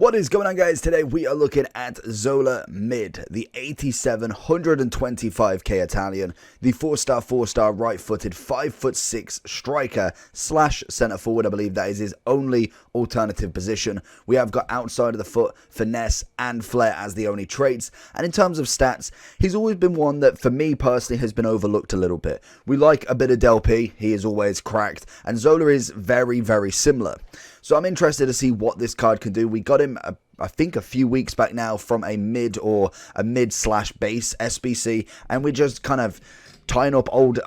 What is going on, guys? Today we are looking at Zola mid, the 87 125k Italian, the 4-star right-footed 5'6" striker slash centre forward. I believe that is his only alternative position. We have got outside of the foot, finesse and flair as the only traits. And in terms of stats, he's always been one that for me personally has been overlooked a little bit. We like a bit of Del P, he is always cracked, and Zola is very, very similar. So I'm interested to see what this card can do. We got him, I think, a few weeks back now from a mid or a mid/base SBC, and we're just kind of tying up old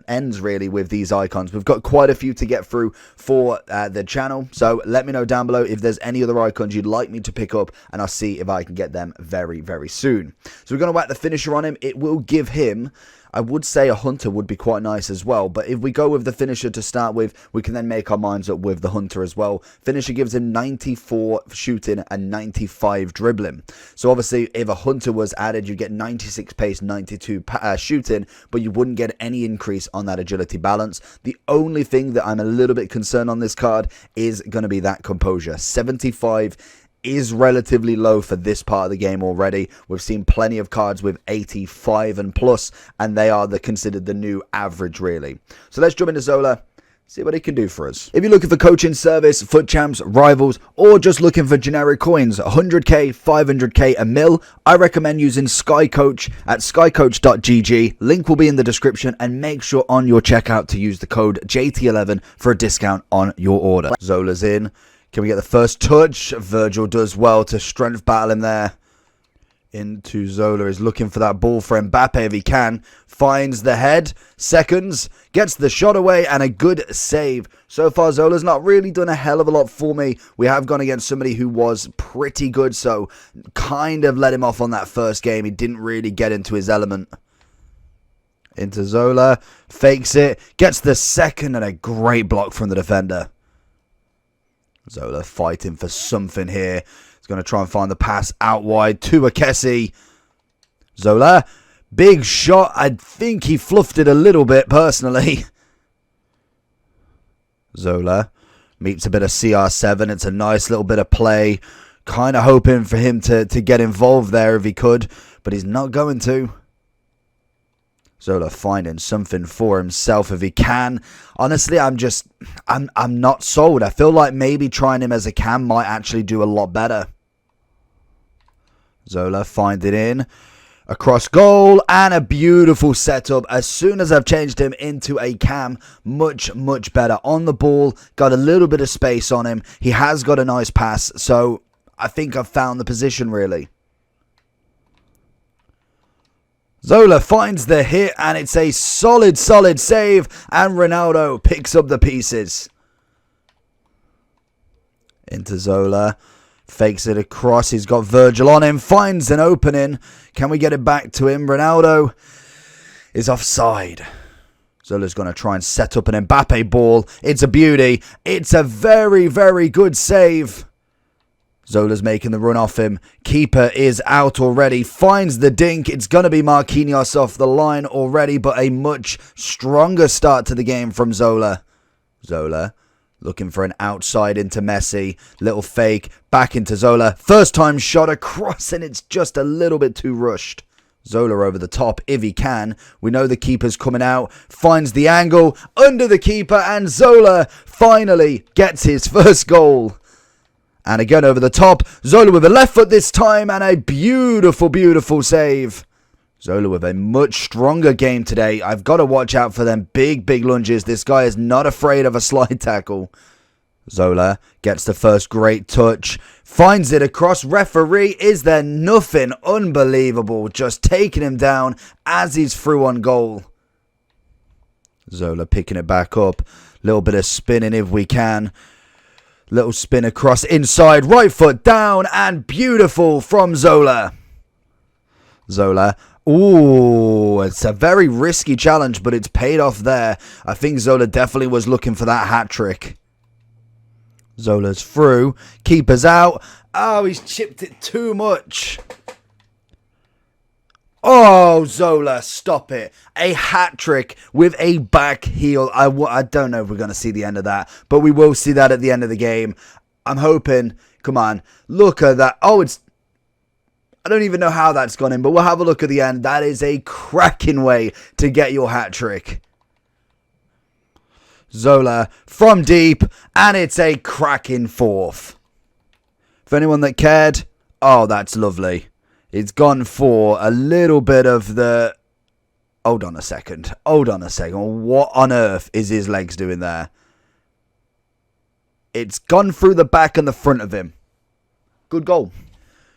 ends really with these icons. We've got quite a few to get through for the channel, so let me know down below if there's any other icons you'd like me to pick up, and I'll see if I can get them very, very soon. So we're going to whack the finisher on him. It will give him, I would say a hunter would be quite nice as well, but if we go with the finisher to start with, we can then make our minds up with the hunter as well. Finisher gives him 94 shooting and 95 dribbling. So obviously if a hunter was added, you get 96 pace, 92 shooting, but you wouldn't get any increase on that agility balance. The only thing that I'm a little bit concerned on this card is going to be that composure. 75 is relatively low for this part of the game already. We've seen plenty of cards with 85 and plus, and they are considered the new average really. So let's jump into Zola, see what he can do for us. If you're looking for coaching service, foot champs, rivals, or just looking for generic coins, 100k, 500k, a mil, I recommend using SkyCoach at skycoach.gg. Link will be in the description, and make sure on your checkout to use the code JT11 for a discount on your order. Zola's in. Can we get the first touch? Virgil does well to strength battle him there. Into Zola, is looking for that ball for Mbappe if he can. Finds the head. Seconds. Gets the shot away and a good save. So far, Zola's not really done a hell of a lot for me. We have gone against somebody who was pretty good, so kind of let him off on that first game. He didn't really get into his element. Into Zola. Fakes it. Gets the second and a great block from the defender. Zola fighting for something here. He's going to try and find the pass out wide to Akesi. Zola, big shot. I think he fluffed it a little bit personally. Zola meets a bit of CR7. It's a nice little bit of play. Kind of hoping for him to get involved there if he could, but he's not going to. Zola finding something for himself if he can. Honestly, I'm not sold. I feel like maybe trying him as a cam might actually do a lot better. Zola find it in. Across goal and a beautiful setup. As soon as I've changed him into a cam, much better. On the ball, got a little bit of space on him. He has got a nice pass, so I think I've found the position really. Zola finds the hit, and it's a solid save, and Ronaldo picks up the pieces. Into Zola, fakes it across, he's got Virgil on him, finds an opening. Can we get it back to him? Ronaldo is offside. Zola's going to try and set up an Mbappe ball. It's a beauty. It's a very good save. Zola's making the run off him. Keeper is out already. Finds the dink. It's going to be Marquinhos off the line already, but a much stronger start to the game from Zola. Zola looking for an outside into Messi. Little fake. Back into Zola. First time shot across, and it's just a little bit too rushed. Zola over the top if he can. We know the keeper's coming out. Finds the angle. Under the keeper, and Zola finally gets his first goal. And again over the top. Zola with a left foot this time, and a beautiful save. Zola with a much stronger game today. I've got to watch out for them big lunges. This guy is not afraid of a slide tackle. Zola gets the first great touch. Finds it across. Referee, is there nothing? Unbelievable. Just taking him down as he's through on goal. Zola picking it back up. Little bit of spinning if we can. Little spin across inside, right foot down, and beautiful from Zola. Zola, ooh, it's a very risky challenge, but it's paid off there. I think Zola definitely was looking for that hat trick. Zola's through, keeper's out. Oh, he's chipped it too much. Oh, Zola, stop it. A hat trick with a back heel. I don't know if we're going to see the end of that, but we will see that at the end of the game. I'm hoping, Come on. Look at that. Oh, I don't even know how that's gone in, but we'll have a look at the end. That is a cracking way to get your hat trick. Zola from deep, and it's a cracking fourth. For anyone that cared, oh, that's lovely. It's gone for a little bit of the... Hold on a second. What on earth is his legs doing there? It's gone through the back and the front of him. Good goal.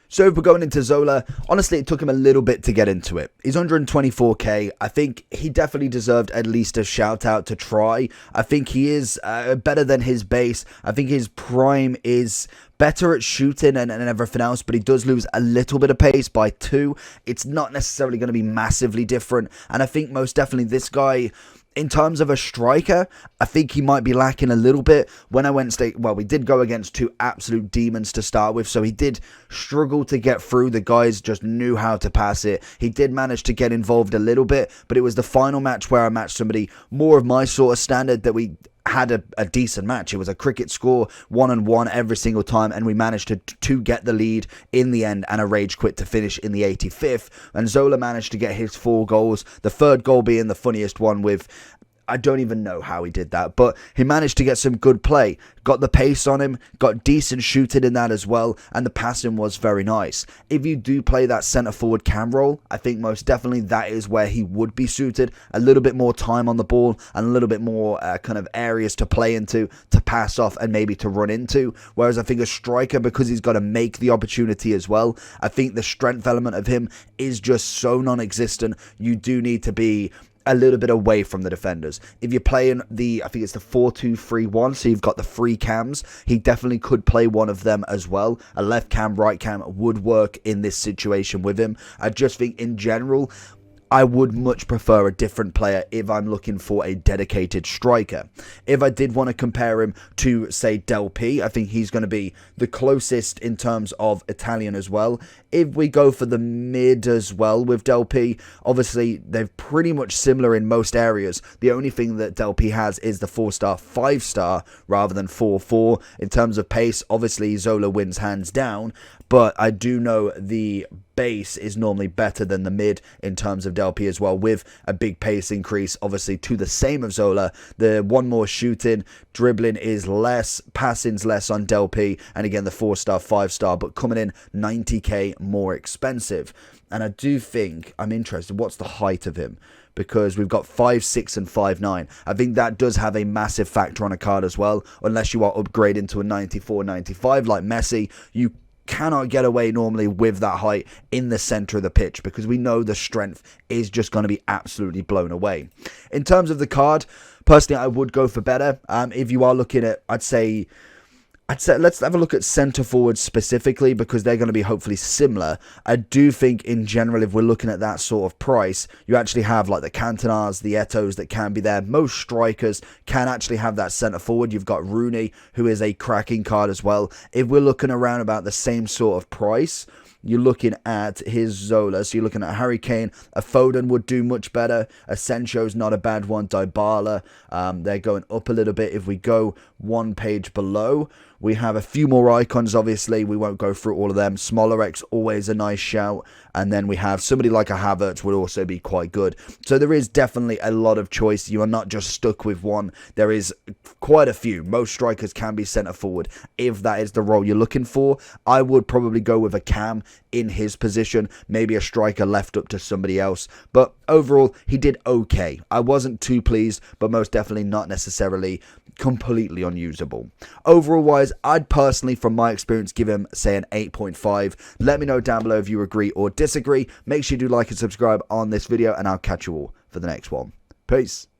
So if we're going into Zola, honestly, it took him a little bit to get into it. He's 124k. I think he definitely deserved at least a shout out to try. I think he is better than his base. I think his prime is better at shooting and everything else, but he does lose a little bit of pace by 2. It's not necessarily going to be massively different. And I think most definitely this guy... In terms of a striker, I think he might be lacking a little bit. When I went we did go against 2 absolute demons to start with, so he did struggle to get through. The guys just knew how to pass it. He did manage to get involved a little bit, but it was the final match where I matched somebody more of my sort of standard that we had a decent match. It was a cricket score, 1-1 every single time, and we managed to get the lead in the end and a rage quit to finish in the 85th. And Zola managed to get his 4 goals, the third goal being the funniest one with... I don't even know how he did that, but he managed to get some good play, got the pace on him, got decent shooting in that as well, and the passing was very nice. If you do play that centre forward cam role, I think most definitely that is where he would be suited. A little bit more time on the ball and a little bit more kind of areas to play into, to pass off and maybe to run into. Whereas I think a striker, because he's got to make the opportunity as well, I think the strength element of him is just so non-existent. You do need to be a little bit away from the defenders. If you're playing I think it's the 4-2-3-1, so you've got the 3 cams, he definitely could play one of them as well. A left cam, right cam would work in this situation with him. I just think in general, I would much prefer a different player if I'm looking for a dedicated striker. If I did want to compare him to, say, Del P, I think he's going to be the closest in terms of Italian as well. If we go for the mid as well with Del P, obviously they're pretty much similar in most areas. The only thing that Del P has is the 4-star, 5-star rather than 4-4. In terms of pace, obviously Zola wins hands down, but I do know the base is normally better than the mid in terms of Del P as well, with a big pace increase obviously to the same of Zola. The one more shooting, dribbling is less, passing's less on Del P, and again the 4-star, 5-star, but coming in 90k more expensive. And I do think I'm interested, what's the height of him? Because we've got 5'6" and 5'9". I think that does have a massive factor on a card as well. Unless you are upgrading to a 94, 95 like Messi, you cannot get away normally with that height in the center of the pitch, because we know the strength is just going to be absolutely blown away. In terms of the card, personally I would go for better. If you are looking at, I'd say let's have a look at centre forwards specifically, because they're going to be hopefully similar. I do think in general, if we're looking at that sort of price, you actually have like the Cantonars, the Etos that can be there. Most strikers can actually have that centre forward. You've got Rooney, who is a cracking card as well. If we're looking around about the same sort of price, you're looking at his Zola. So you're looking at Harry Kane. A Foden would do much better. Asensio's not a bad one. Dybala, they're going up a little bit. If we go one page below, we have a few more icons, obviously. We won't go through all of them. Smaller X, always a nice shout. And then we have somebody like a Havertz would also be quite good. So there is definitely a lot of choice. You are not just stuck with one. There is quite a few. Most strikers can be centre forward if that is the role you're looking for. I would probably go with a Cam in his position. Maybe a striker left up to somebody else. But overall, he did okay. I wasn't too pleased, but most definitely not necessarily completely unusable. Overall wise, I'd personally, from my experience, give him, say, an 8.5. Let me know down below if you agree or disagree. Make sure you do like and subscribe on this video, and I'll catch you all for the next one. Peace.